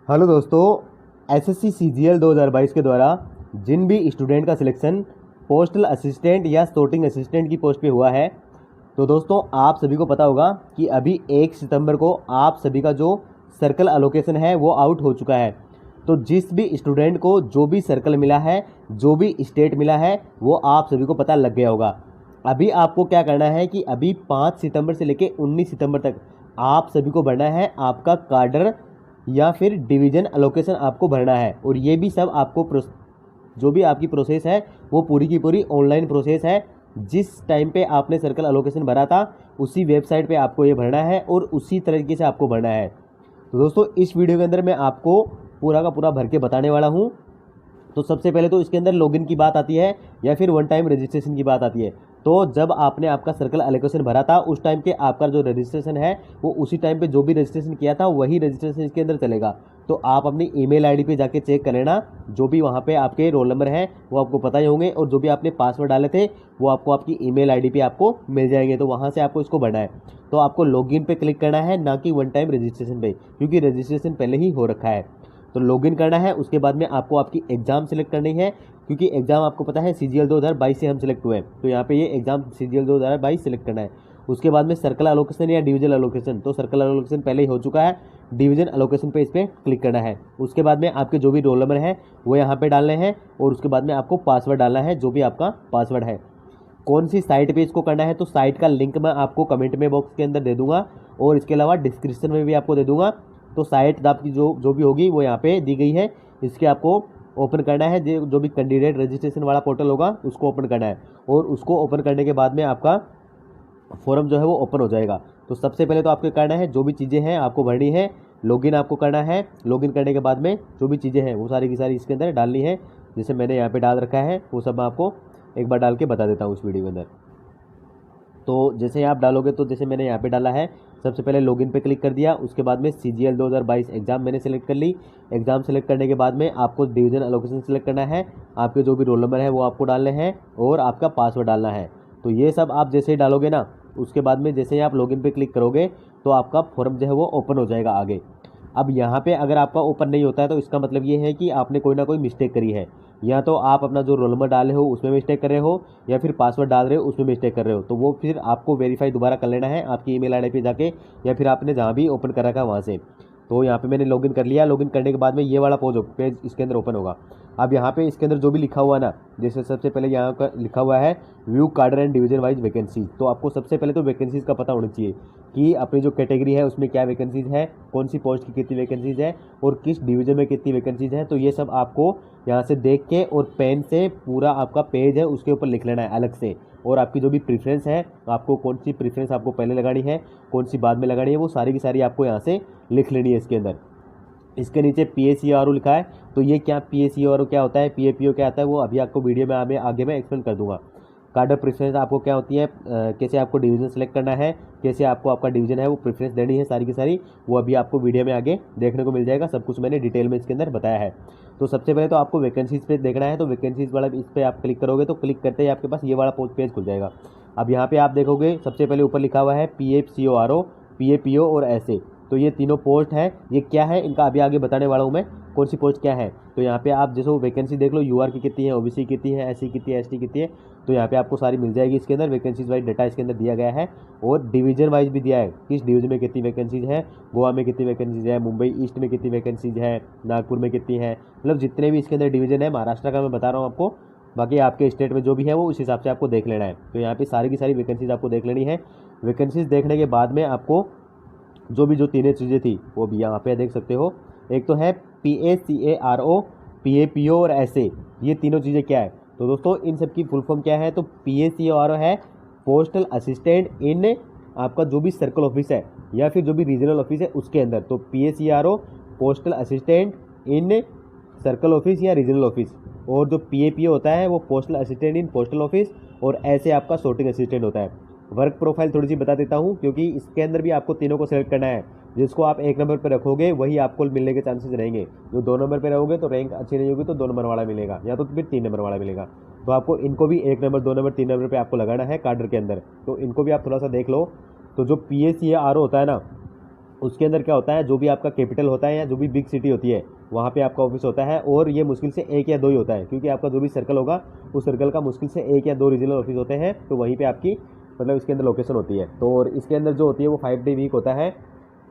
Hello दोस्तों, SSC CGL 2022 के द्वारा जिन भी स्टूडेंट का सिलेक्शन पोस्टल असिस्टेंट या sorting असिस्टेंट की पोस्ट पे हुआ है, तो दोस्तों आप सभी को पता होगा कि अभी 1 सितंबर को आप सभी का जो सर्कल अलोकेशन है वो आउट हो चुका है। तो जिस भी स्टूडेंट को जो भी सर्कल मिला है, जो भी स्टेट मिला है, वो आप सभी को पता लग गया होगा। अभी आपको क्या करना है कि अभी 5 सितंबर से लेकर 19 सितंबर तक आप सभी को भरना है आपका कार्डर या फिर डिवीजन अलोकेशन आपको भरना है। और ये भी सब आपको जो भी आपकी प्रोसेस है वो पूरी की पूरी ऑनलाइन प्रोसेस है। जिस टाइम पे आपने सर्कल अलोकेशन भरा था उसी वेबसाइट पे आपको ये भरना है और उसी तरीके से आपको भरना है। तो दोस्तों इस वीडियो के अंदर मैं आपको पूरा का पूरा भर के बताने वाला हूँ। तो सबसे पहले तो इसके अंदर लॉगिन की बात आती है या फिर वन टाइम रजिस्ट्रेशन की बात आती है। तो जब आपने आपका सर्कल एलोकेशन भरा था उस टाइम के आपका जो रजिस्ट्रेशन है वो उसी टाइम पे जो भी रजिस्ट्रेशन किया था वही रजिस्ट्रेशन इसके अंदर चलेगा। तो आप अपनी ईमेल आईडी पे जाके चेक कर लेना, जो भी वहाँ पे आपके रोल नंबर है वो आपको पता ही होंगे और जो भी आपने पासवर्ड डाले थे वो आपको आपकी ईमेल आईडी पे आपको मिल जाएंगे। तो वहाँ से आपको इसको भरना है। तो आपको लॉगिन पे क्लिक करना है, ना कि वन टाइम रजिस्ट्रेशन पे, क्योंकि रजिस्ट्रेशन पहले ही हो रखा है। तो लॉगिन करना है। उसके बाद में आपको आपकी एग्ज़ाम सेलेक्ट करनी है, क्योंकि एग्ज़ाम आपको पता है सीजीएल 2022 से हम सिलेक्ट हुए हैं। तो यहाँ पे ये एग्ज़ाम सीजीएल 2022 सिलेक्ट करना है। उसके बाद में सर्कल अलोकेशन या डिवीजन अलोकेशन, तो सर्कल अलोकेशन पहले ही हो चुका है, डिवीजन अलोकेशन पे इस पर क्लिक करना है। उसके बाद में आपके जो भी रोल नंबर है वो यहाँ पे डालने हैं और उसके बाद में आपको पासवर्ड डालना है, जो भी आपका पासवर्ड है। कौन सी साइट पे इसको करना है तो साइट का लिंक मैं आपको कमेंट में बॉक्स के अंदर दे दूंगा और इसके अलावा डिस्क्रिप्शन में भी आपको दे दूंगा। तो साइट आपकी जो भी होगी वो यहाँ पे दी गई है, इसके आपको ओपन करना है। जो भी कैंडिडेट रजिस्ट्रेशन वाला पोर्टल होगा उसको ओपन करना है और उसको ओपन करने के बाद में आपका फॉर्म जो है वो ओपन हो जाएगा। तो सबसे पहले तो आपको करना है, जो भी चीज़ें हैं आपको भरनी है, लॉगिन आपको करना है। लॉगिन करने के बाद में जो भी चीज़ें हैं वो सारी की सारी इसके अंदर डालनी है। जैसे मैंने यहाँ पे डाल रखा है वो सब मैं आपको एक बार डाल के बता देता हूँ उस वीडियो के अंदर। तो जैसे आप डालोगे, तो जैसे मैंने यहाँ पे डाला है, सबसे पहले लॉगिन पे क्लिक कर दिया। उसके बाद में सीजीएल 2022 एग्जाम मैंने सेलेक्ट कर ली। एग्जाम सेलेक्ट करने के बाद में आपको डिवीजन अलोकेशन सेलेक्ट करना है, आपके जो भी रोल नंबर है वो आपको डालने हैं और आपका पासवर्ड डालना है। तो ये सब आप जैसे ही डालोगे ना, उसके बाद में जैसे ही आप लॉगिन पे क्लिक करोगे तो आपका फॉर्म जो है वो ओपन हो जाएगा आगे। अब यहाँ पे अगर आपका ओपन नहीं होता है तो इसका मतलब ये है कि आपने कोई ना कोई मिस्टेक करी है। या तो आप अपना जो रोल नंबर डाले हो उसमें मिस्टेक कर रहे हो, या फिर पासवर्ड डाल रहे हो उसमें मिस्टेक कर रहे हो। तो वो फिर आपको वेरीफाई दोबारा कर लेना है आपकी ईमेल आईडी पे जाके, या फिर आपने जहाँ भी ओपन कर रखा है वहाँ से। तो यहाँ पे मैंने लॉगिन कर लिया। लॉगिन करने के बाद में ये वाला पेज इसके अंदर ओपन होगा। अब यहाँ पे इसके अंदर जो भी लिखा हुआ है ना, जैसे सबसे पहले यहाँ का लिखा हुआ है व्यू कार्डर एंड डिवीजन वाइज वैकेंसी। तो आपको सबसे पहले तो वैकेंसीज का पता होना चाहिए कि अपनी जो कैटेगरी है उसमें क्या वैकेंसीज है, कौन सी पोस्ट की कितनी वैकेंसीज है और किस डिवीजन में कितनी वैकेंसीज है। तो ये सब आपको यहाँ से देख के और पेन से पूरा आपका पेज है उसके ऊपर लिख लेना है अलग से। और आपकी जो भी प्रेफरेंस है, आपको कौन सी प्रेफरेंस आपको पहले लगानी है, कौन सी बाद में लगानी है, वो सारी की सारी आपको यहाँ से लिख लेनी है इसके अंदर। इसके नीचे PACRO लिखा है। तो ये क्या PACRO क्या होता है, PAPO क्या आता है, वो अभी आपको वीडियो में आगे मैं एक्सप्लेन कर दूंगा। कार्डर प्रेफरेंस आपको क्या होती है, कैसे आपको डिवीजन सेलेक्ट करना है, कैसे आपको आपका डिवीजन है वो प्रेफरेंस देनी है, सारी की सारी वो अभी आपको वीडियो में आगे देखने को मिल जाएगा। सब कुछ मैंने डिटेल में इसके अंदर बताया है। तो सबसे पहले तो आपको वैकेंसीज पे देखना है। तो वैकेंसीज वाला इस पर आप क्लिक करोगे तो क्लिक करते ही आपके पास ये वाला पेज खुल जाएगा। अब यहाँ पे आप देखोगे सबसे पहले ऊपर लिखा हुआ है PACORO, PAPO और ऐसे। तो ये तीनों पोस्ट है। ये क्या है इनका अभी आगे बताने वाला हूँ मैं, कौन सी पोस्ट क्या है। तो यहाँ पे आप जैसे वैकेंसी देख लो, UR की कितनी है, OBC कितनी है, SC कितनी है, ST कितनी है। तो यहाँ पे आपको सारी मिल जाएगी इसके अंदर। वैकेंसीज वाइज डाटा इसके अंदर दिया गया है और डिवीजन वाइज भी दिया है, किस डिवीजन में कितनी वैकेंसीज है, गोवा में कितनी वैकेंसीज है, मुंबई ईस्ट में कितनी वैकेंसीज है, नागपुर में कितनी है। मतलब जितने भी इसके अंदर डिवीजन है, महाराष्ट्र का मैं बता रहा हूँ आपको, बाकी आपके स्टेट में जो भी है वो उस हिसाब से आपको देख लेना है। तो यहाँ पे सारी की सारी वैकेंसीज आपको देख लेनी है। वैकेंसीज देखने के बाद में आपको जो तीनों चीज़ें थी वो भी यहाँ पे देख सकते हो। एक तो है PACARO, PAPO और ऐसे। ये तीनों चीज़ें क्या है, तो दोस्तों इन सब की फुल फॉर्म क्या है। तो PACARO है पोस्टल असिस्टेंट इन आपका जो भी सर्कल ऑफिस है या फिर जो भी रीजनल ऑफिस है उसके अंदर। तो PACARO postal assistant in circle office या रीजनल ऑफिस। और जो PAPO होता है वो postal assistant in postal office, और ऐसे आपका sorting असिस्टेंट होता है। वर्क प्रोफाइल थोड़ी सी बता देता हूँ, क्योंकि इसके अंदर भी आपको तीनों को सेलेक्ट करना है। जिसको आप 1 नंबर पर रखोगे वही आपको मिलने के चांसेस रहेंगे। जो 2 नंबर पर रहोगे तो रैंक अच्छी नहीं होगी तो 2 नंबर वाला मिलेगा, या तो फिर 3 नंबर वाला मिलेगा। तो आपको इनको भी 1 नंबर, 2 नंबर, 3 नंबर पर आपको लगाना है कार्डर के अंदर। तो इनको भी आप थोड़ा सा देख लो। तो जो PACARO होता है ना, उसके अंदर क्या होता है, जो भी आपका कैपिटल होता है या जो भी बिग सिटी होती है वहाँ पे आपका ऑफिस होता है, और ये मुश्किल से 1 या 2 ही होता है, क्योंकि आपका जो भी सर्कल होगा उस सर्कल का मुश्किल से 1 या 2 रीजनल ऑफिस होते हैं, तो वहीं पे आपकी मतलब इसके अंदर लोकेशन होती है। तो और इसके अंदर जो होती है वो 5 डे वीक होता है,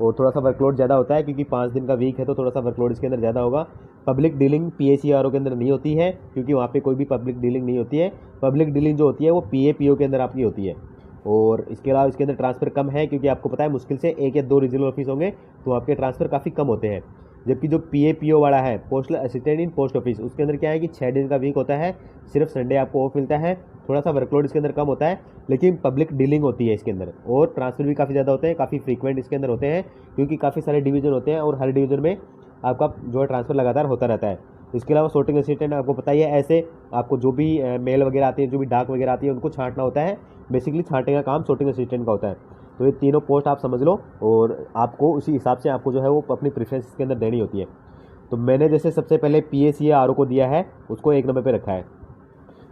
और थोड़ा सा वर्कलोड ज़्यादा होता है, क्योंकि 5 दिन का वीक है तो थोड़ा सा वर्कलोड इसके अंदर ज़्यादा होगा। पब्लिक डीलिंग PACRO के अंदर नहीं होती है, क्योंकि वहाँ पे कोई भी पब्लिक डीलिंग नहीं होती है। पब्लिक डीलिंग जो होती है वो PAPO के अंदर आपकी होती है। और इसके अलावा इसके अंदर ट्रांसफ़र कम है, क्योंकि आपको पता है मुश्किल से 1 या 2 रीजनल ऑफिस होंगे तो आपके ट्रांसफ़र काफ़ी कम होते हैं। जबकि जो PAPO वाला है, postal assistant in post office, उसके अंदर क्या है कि 6 दिन का वीक होता है, सिर्फ संडे आपको ऑफ मिलता है, थोड़ा सा वर्कलोड इसके अंदर कम होता है, लेकिन पब्लिक डीलिंग होती है इसके अंदर, और ट्रांसफ़र भी काफ़ी ज़्यादा होते हैं, काफ़ी फ्रीक्वेंट इसके अंदर होते हैं, क्योंकि काफ़ी सारे डिवीज़न होते हैं और हर डिवीज़न में आपका जो है ट्रांसफ़र लगातार होता रहता है। इसके अलावा sorting असिस्टेंट आपको पता ही है, ऐसे आपको जो भी मेल वगैरह आती है, जो भी डाक वगैरह आती है, उनको छांटना होता है। बेसिकली छांटने का काम sorting असिस्टेंट का होता है। तो ये तीनों पोस्ट आप समझ लो, और आपको उसी हिसाब से आपको जो है वो अपनी प्रेफरेंस इसके अंदर देनी होती है। तो मैंने जैसे सबसे पहले PACRO को दिया है, उसको 1 नंबर पे रखा है।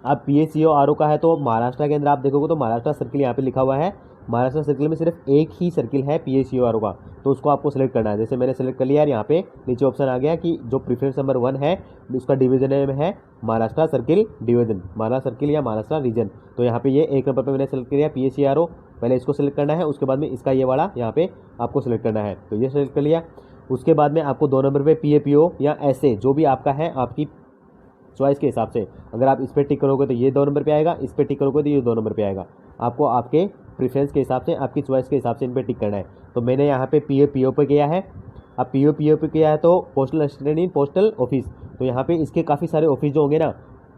अब PACRO का है तो महाराष्ट्र के अंदर आप देखोगे तो महाराष्ट्र सर्किल यहाँ पे लिखा हुआ है। महाराष्ट्र सर्किल में सिर्फ एक ही सर्किल है PACRO का, तो उसको आपको सेलेक्ट करना है। जैसे मैंने सेलेक्ट कर लिया, यहाँ पे नीचे ऑप्शन आ गया कि जो प्रेफरेंस नंबर 1 है उसका डिवीजन है Maharashtra circle division, Maharashtra circle या महाराष्ट्र रीजन। तो यहाँ पे ये 1 नंबर पे मैंने सेलेक्ट किया PACRO। पहले इसको सेलेक्ट करना है, उसके बाद में इसका ये वाला यहाँ पे आपको सेलेक्ट करना है, तो ये सेलेक्ट कर लिया। उसके बाद में आपको 2 नंबर पे PAPO या ऐसे जो भी आपका है आपकी चॉइस के हिसाब से, अगर आप इस पर टिक करोगे तो ये 2 नंबर पे आएगा, इस पर टिक करोगे तो ये 2 नंबर पे आएगा। आपको आपके प्रेफरेंस के हिसाब से, आपकी चॉइस के हिसाब से इन पर टिक करना है। तो मैंने यहाँ पे PAPO पे किया है। अब PAPO पे किया है तो postal assistant in postal office, तो यहाँ पे इसके काफ़ी सारे ऑफिस जो होंगे ना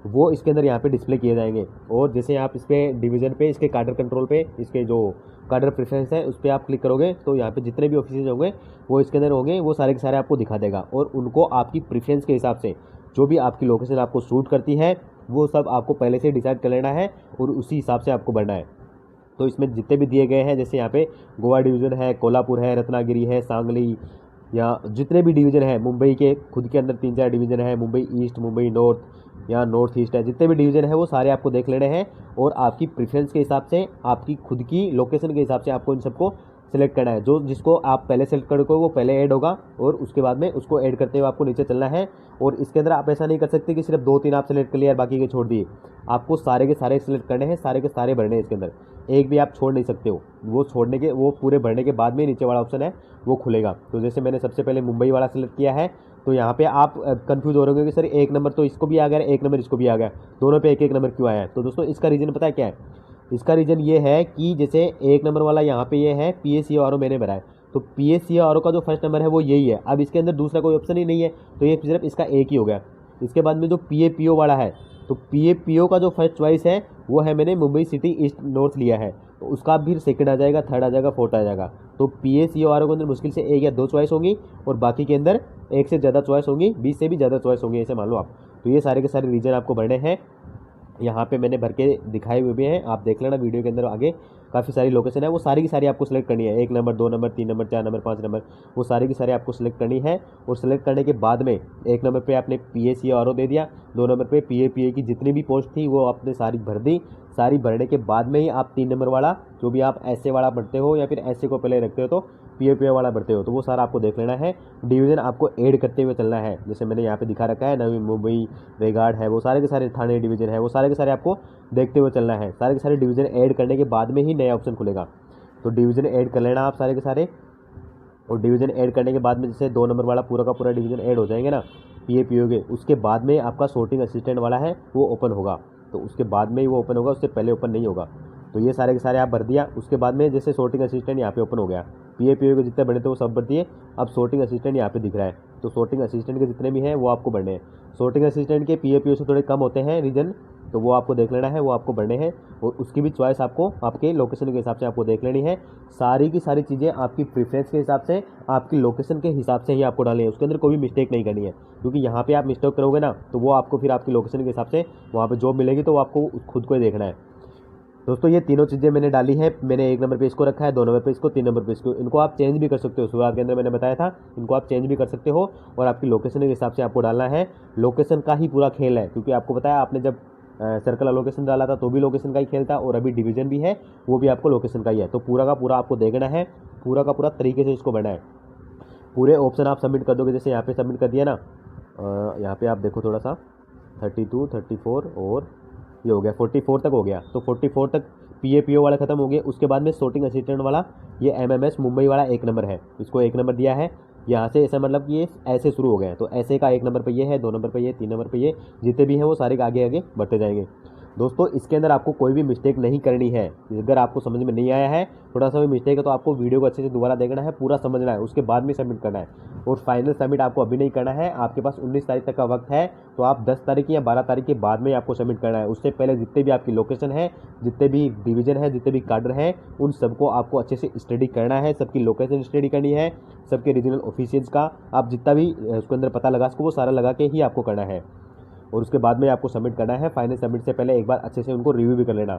वो इसके अंदर यहाँ पे डिस्प्ले किए जाएंगे। और जैसे आप इस पर डिवीज़न पे, इसके कार्डर कंट्रोल पे, इसके जो कार्डर प्रेफरेंस है उस पर आप क्लिक करोगे तो यहाँ पे जितने भी ऑफिस होंगे वो इसके अंदर होंगे, वो सारे के सारे आपको दिखा देगा। और उनको आपकी प्रेफरेंस के हिसाब से, जो भी आपकी लोकेशन आपको सूट करती है वो सब आपको पहले से डिसाइड कर लेना है और उसी हिसाब से आपको बढ़ना है। तो इसमें जितने भी दिए गए हैं, जैसे यहाँ पे गोवा डिवीज़न है, कोल्हापुर है, रत्नागिरी है, सांगली, या जितने भी डिवीज़न है, मुंबई के खुद के अंदर 3-4 डिवीज़न है, मुंबई ईस्ट, मुंबई नॉर्थ या नॉर्थ ईस्ट है, जितने भी डिवीज़न है वो सारे आपको देख लेने हैं। और आपकी प्रेफरेंस के हिसाब से, आपकी खुद की लोकेशन के हिसाब से आपको इन सबको सेलेक्ट करना है। जो जिसको आप पहले सेलेक्ट करोगे वो पहले ऐड होगा, और उसके बाद में उसको ऐड करते हुए आपको नीचे चलना है। और इसके अंदर आप ऐसा नहीं कर सकते कि सिर्फ 2-3 आप सेलेक्ट कर लिया और बाकी के छोड़ दिए। आपको सारे के सारे सेलेक्ट करने हैं, सारे के सारे भरने हैं, इसके अंदर एक भी आप छोड़ नहीं सकते हो। वो छोड़ने के, वो पूरे भरने के बाद में नीचे वाला ऑप्शन है वो खुलेगा। तो जैसे मैंने सबसे पहले मुंबई वाला सेलेक्ट किया है, तो यहाँ पे आप कंफ्यूज हो रहे होंगे कि सर 1 नंबर तो इसको भी आ गया, 1 नंबर इसको भी आ गया, दोनों पे 1-1 नंबर क्यों आया है। तो दोस्तों इसका रीज़न पता है क्या है? इसका रीज़न ये है कि जैसे 1 नंबर वाला यहाँ पे ये है PACRO मैंने भरा है, तो PACRO का जो फर्स्ट नंबर है वो यही है। अब इसके अंदर दूसरा कोई ऑप्शन ही नहीं है, तो ये सिर्फ इसका एक ही हो गया। इसके बाद में जो PAPO वाला है, तो PAPO का जो फर्स्ट चॉइस है वो है मैंने मुंबई सिटी ईस्ट नॉर्थ लिया है, तो उसका फिर सेकंड आ जाएगा, थर्ड आ जाएगा, फोर्थ आ जाएगा। तो PACRO के अंदर मुश्किल से 1 या 2 चॉइस होंगी, और बाकी के अंदर 1 से ज़्यादा चॉइस होंगी, 20 से भी ज़्यादा चॉइस होंगी, ऐसे मान लो आप। तो ये सारे के सारे रीजन आपको भरने हैं, यहाँ पे मैंने भर के दिखाए हुए भी हैं, आप देख लेना वीडियो के अंदर। आगे काफ़ी सारी लोकेशन है, वो सारी की सारी आपको सेलेक्ट करनी है। 1 number, 2 number, 3 number, 4 number, 5 number, वो सारी की सारी आपको सेलेक्ट करनी है। और सेलेक्ट करने के बाद में 1 नंबर पे आपने PACRO दे दिया, 2 नंबर पे PAPA की जितनी भी पोस्ट थी वो आपने सारी भर दी। सारी भरने के बाद में ही आप 3 नंबर वाला, जो भी आप ऐसे वाला भरते हो या फिर ऐसे को पहले रखते हो तो PAPA वाला भरते हो, तो वो सारा आपको देख लेना है। डिवीज़न आपको ऐड करते हुए चलना है, जैसे मैंने यहाँ पे दिखा रखा है, नवी मुंबई, रेगाड़ है, वो सारे के सारे थाने डिवीज़न है, वो सारे के सारे आपको देखते हुए चलना है। सारे के सारे डिवीज़न ऐड करने के बाद में ही नया ऑप्शन खुलेगा, तो डिवीज़न ऐड कर लेना आप सारे के सारे। और डिवीज़न ऐड करने के बाद में जैसे 2 नंबर वाला पूरा का पूरा डिवीज़न ऐड हो जाएंगे ना PAPO के, उसके बाद में आपका sorting असिस्टेंट वाला है वो ओपन होगा, तो उसके बाद में ही वो ओपन होगा, उससे पहले ओपन नहीं होगा। तो ये सारे के सारे आप भर दिया। उसके बाद में जैसे sorting असिस्टेंट यहाँ पे ओपन हो गया, PAPO के जितने बने थे वो सब भर दिए। अब sorting असिस्टेंट यहाँ पे दिख रहा है, तो sorting असिस्टेंट के जितने भी हैं वो आपको भरने हैं। sorting असिस्टेंट के PAPO से थोड़े कम होते हैं रीजन, तो वो आपको देख लेना है, वो आपको भरने हैं। और उसकी भी चॉइस आपको आपके लोकेशन के हिसाब से आपको देख लेनी है। सारी की सारी चीज़ें आपकी प्रेफरेंस के हिसाब से, आपकी लोकेशन के हिसाब से ही आपको डालनी है, उसके अंदर कोई भी मिस्टेक नहीं करनी है। क्योंकि यहाँ पे आप मिस्टेक करोगे ना तो वो आपको फिर आपकी लोकेशन के हिसाब से वहाँ पे जॉब मिलेगी, तो वो आपको खुद को ही देखना है। दोस्तों ये तीनों चीज़ें मैंने डाली है। मैंने 1 नंबर पे इसको रखा है, 2 नंबर पे इसको, 3 नंबर पे इसको। इनको आप चेंज भी कर सकते हो, शुरुआत के अंदर मैंने बताया था, इनको आप चेंज भी कर सकते हो। और आपकी लोकेशन के हिसाब से आपको डालना है। लोकेशन का ही पूरा खेल है, क्योंकि आपको पता है आपने जब सर्कल अलोकेशन डाला था तो भी लोकेशन का ही खेल था, और अभी डिवीजन भी है वो भी आपको लोकेशन का ही है। तो पूरा का पूरा आपको देखना है, पूरा का पूरा तरीके से इसको बनाए। पूरे ऑप्शन आप सबमिट कर दोगे, जैसे यहाँ पे सबमिट कर दिया ना, यहाँ पे आप देखो थोड़ा सा 32, 34 और ये हो गया 44 तक हो गया। तो 44 तक PAPO वाला खत्म हो गया। उसके बाद में sorting असिस्टेंट वाला ये MMS मुंबई वाला 1 नंबर है, इसको 1 नंबर दिया है। यहाँ से ऐसा मतलब कि ये ऐसे शुरू हो गए हैं, तो ऐसे का 1 नंबर पे ये है, 2 नंबर पे ये, 3 नंबर पे ये, जितने भी हैं वो सारे आगे आगे बढ़ते जाएंगे। दोस्तों इसके अंदर आपको कोई भी मिस्टेक नहीं करनी है। अगर आपको समझ में नहीं आया है, थोड़ा सा भी मिस्टेक है, तो आपको वीडियो को अच्छे से दोबारा देखना है, पूरा समझना है, उसके बाद में सबमिट करना है। और फाइनल सबमिट आपको अभी नहीं करना है, आपके पास 19 तारीख तक का वक्त है, तो आप 10 तारीख या 12 तारीख के बाद में आपको सबमिट करना है। उससे पहले जितने भी आपकी लोकेशन है, जितने भी डिवीजन है, जितने भी कार्डर हैं, उन सबको आपको अच्छे से स्टडी करना है, सबकी लोकेशन स्टडी करनी है, सबके रीजनल ऑफिशियल्स का आप जितना भी उसके अंदर पता लगा सको वो सारा लगा के ही आपको करना है, और उसके बाद में आपको सबमिट करना है। फाइनल सबमिट से पहले एक बार अच्छे से उनको रिव्यू भी कर लेना।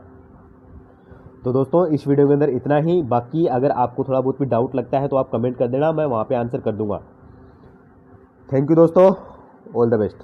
तो दोस्तों इस वीडियो के अंदर इतना ही। बाकी अगर आपको थोड़ा बहुत भी डाउट लगता है तो आप कमेंट कर देना, मैं वहाँ पे आंसर कर दूंगा। थैंक यू दोस्तों, ऑल द बेस्ट।